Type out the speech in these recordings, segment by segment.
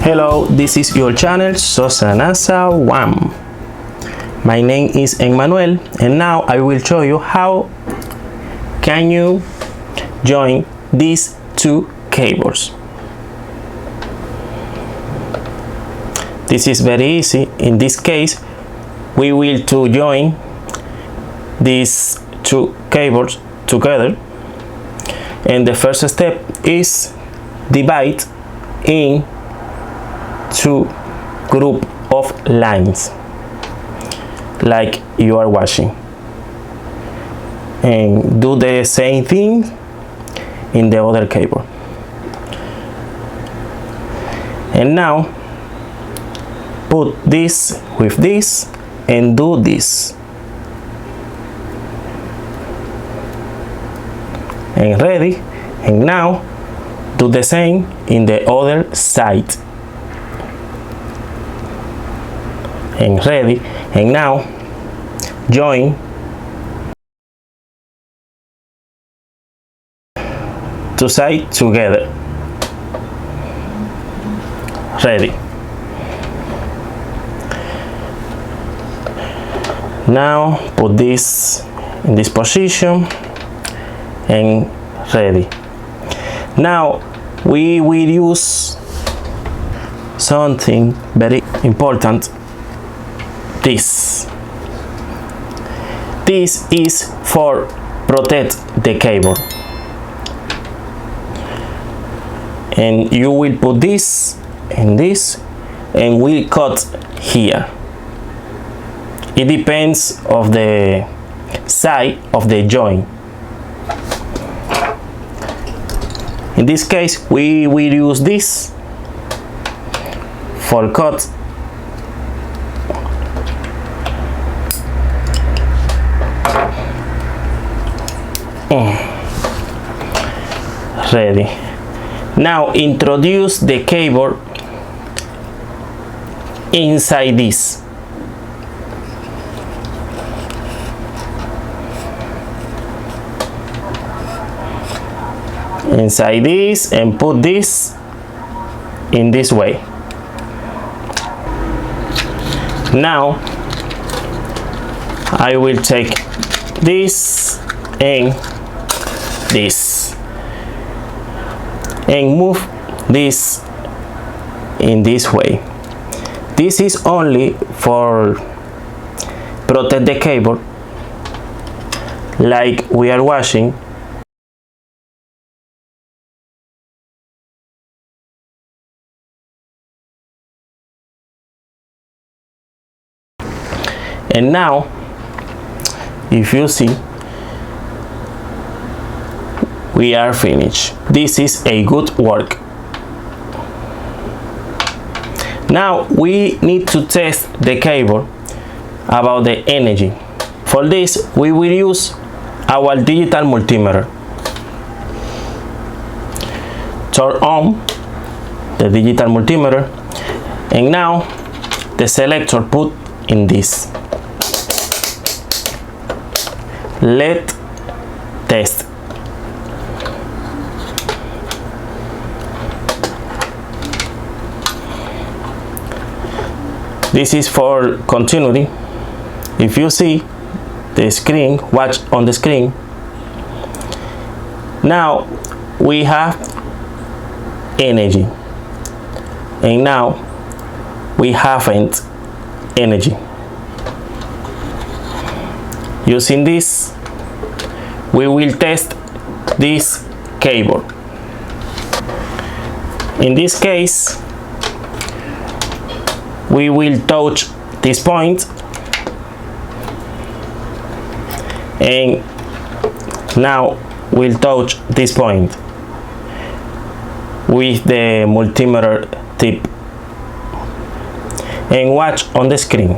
Hello, this is your channel Sosanasa 1. My name is Emmanuel and now I will show you how can you join these two cables. This is very easy. In this case we will to join these two cables together, and the first step is divide in two group of lines like you are watching, and do the same thing in the other cable. And now put this with this and do this, and ready. And now do the same in the other side, and ready. And now join two sides together. Ready. Now put this in this position and ready. Now we will use something very important. This is for protect the cable, and you will put this and this, and we'll cut here. It depends of the side of the joint. In this case we will use this for cut. Ready. Now introduce the cable inside this. Inside this, and put this in this way. Now I will take this and this and move this in this way. This is only for protect the cable like we are watching. And now if you see, we are finished. This is a good work. Now we need to test the cable about the energy. For this we will use our digital multimeter. Turn on the digital multimeter, and now the selector put in this. Let's test. This is for continuity. If you see the screen, watch on the screen. Now we have energy, and now we haven't energy. Using this we will test this cable. In this case we will touch this point, and now we'll touch this point with the multimeter tip, and watch on the screen,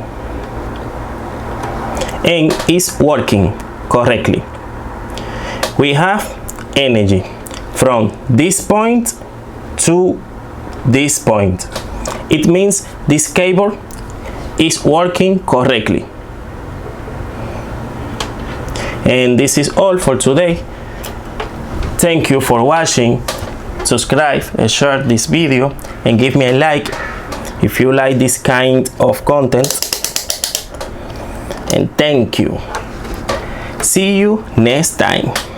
and it's working correctly. We have energy from this point to this point. It means this cable is working correctly. And this is all for today. Thank you for watching. subscribe and share this video, and give me a like if you like this kind of content. And thank you. See you next time.